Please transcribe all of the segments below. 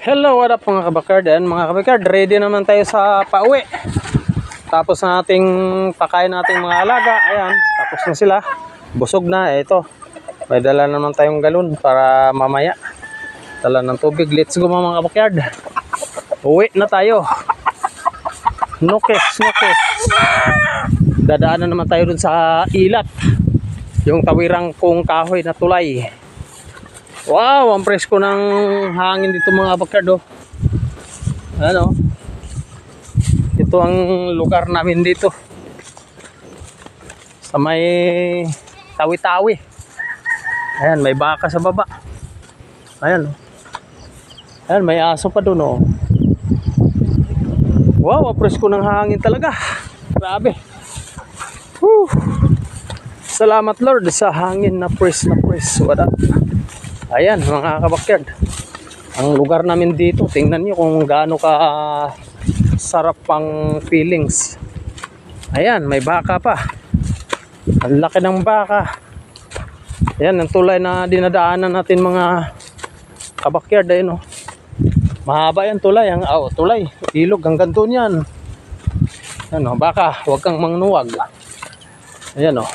Hello, what up mga kabakard? Ayan mga kabakard, ready naman tayo sa pauwi. Tapos na nating pakain nating mga alaga. Ayan, tapos na sila. Busog na, ito. May dala naman tayong galon para mamaya. Dala ng tubig. Let's go mga kabakard. Uwi na tayo. Nukes. Dadaanan naman tayo dun sa ilat. Yung tawirang kong kahoy na tulay. Wow, ang presko ng hangin dito mga kabakard, oh. Ano? Ito ang lugar namin dito. Sa may tawi-tawi. Ayan, may baka sa baba. Ayan, oh. Ayan, may aso pa doon, oh. Wow, ang presko ng hangin talaga. Grabe. Whew. Salamat Lord sa hangin na press. What up? Ayan mga kabakard, ang lugar namin dito, tingnan nyo kung gaano ka sarap pang feelings. Ayan, may baka pa. Ang laki ng baka. Ayan, ang tulay na dinadaanan natin mga kabakard. Ayun, oh. Mahaba yan tulay. Tulay, ilog hanggang doon yan. Ayan, oh, baka, huwag kang mangnuwag. Ayan, oh.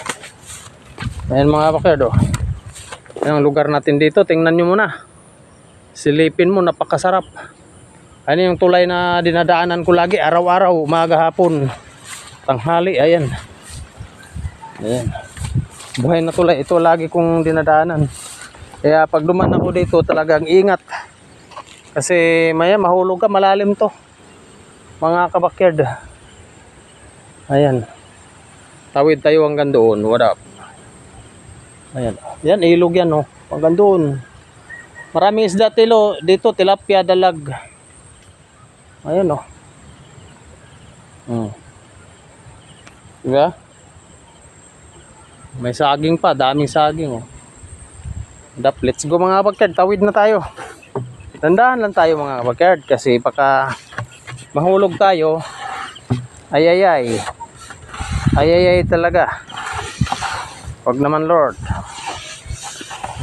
Ayan mga kabakard, oh. Ang lugar natin dito, tingnan nyo muna. Silipin mo, napakasarap. Ano yung tulay na dinadaanan ko lagi, araw-araw, umaga, hapon, tanghali, ayan. Ayan. Buhay na tulay, ito lagi kong dinadaanan. Kaya pag duman ako dito, talagang ingat. Kasi maya, mahulog ka, malalim to. Mga kabakard. Ayan. Tawid tayo hanggang doon, what up? Ayan. Yan, ilog yan, oh. Hanggang doon. Maraming isda dito, tilapia, dalag. Ayan, oh. Diba? May saging pa, daming saging, oh. Let's go mga kabakard, tawid na tayo. Tandaan lang tayo mga kabakard, kasi baka mahulog tayo. Ayayay talaga. Wag naman Lord.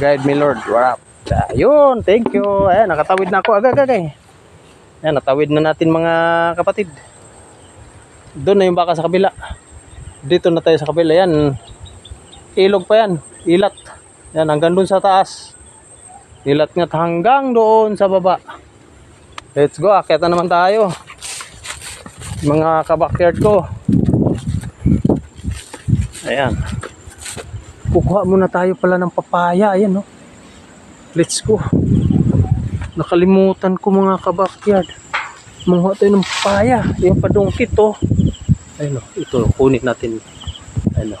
Guide me Lord. What up? Ayun, thank you. Ayan, nakatawid na ako agad. Ayan, natawid na natin mga kapatid. Doon na yung baka sa kabila. Dito na tayo sa kabila. Ayan, ilog pa yan. Ilat. Ayan, hanggang doon sa taas. Ilat nga hanggang doon sa baba. Let's go, akyat na naman tayo. Mga kabakard ko. Ayan. Kukuha muna tayo pala ng papaya. Ayan, no. Let's go. Nakalimutan ko mga kabakard. Manguha tayo ng papaya. Yung padungkit, oh. Ayan, no. Ito, kunin natin. Ayan, no.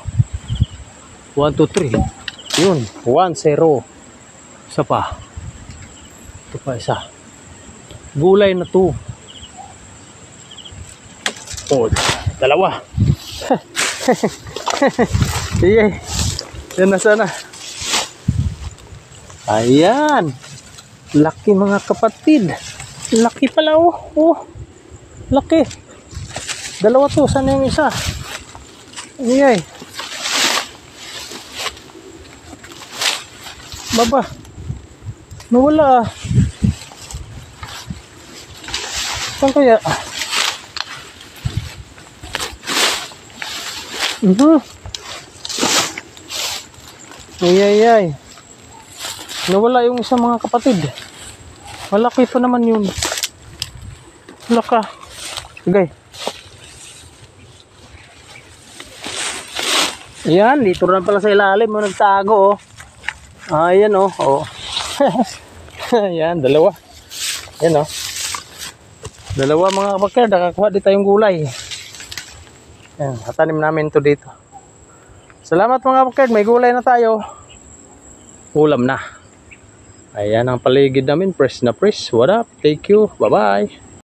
1, 2, 3. Yun. 1, 0. Isa pa. Ito pa, isa. Gulay na to. Oh, dalawa. Sige. Yan na sana. Ayan. Laki mga kapatid. Laki pala, oh. Oh. Laki. Dalawa to. Sana yung isa? Ayan. Baba. Nawala, ah. Saan kaya? Ay. Nawala yung isa mga kapatid. Malaki pa naman yun. Laka. Sige. Ayan, dito na pala sa ilalim. Nagtago, oh. Ayan, oh. Oh. Ayan, dalawa. Ayan, oh. Dalawa mga kabakard. Nakakuha dito tayong gulay. Ayan, hatanim namin to dito. Salamat mga kabakard, may gulay na tayo. Ulam na. Ayan ang paligid namin, press na press. What up? Thank you. Bye-bye.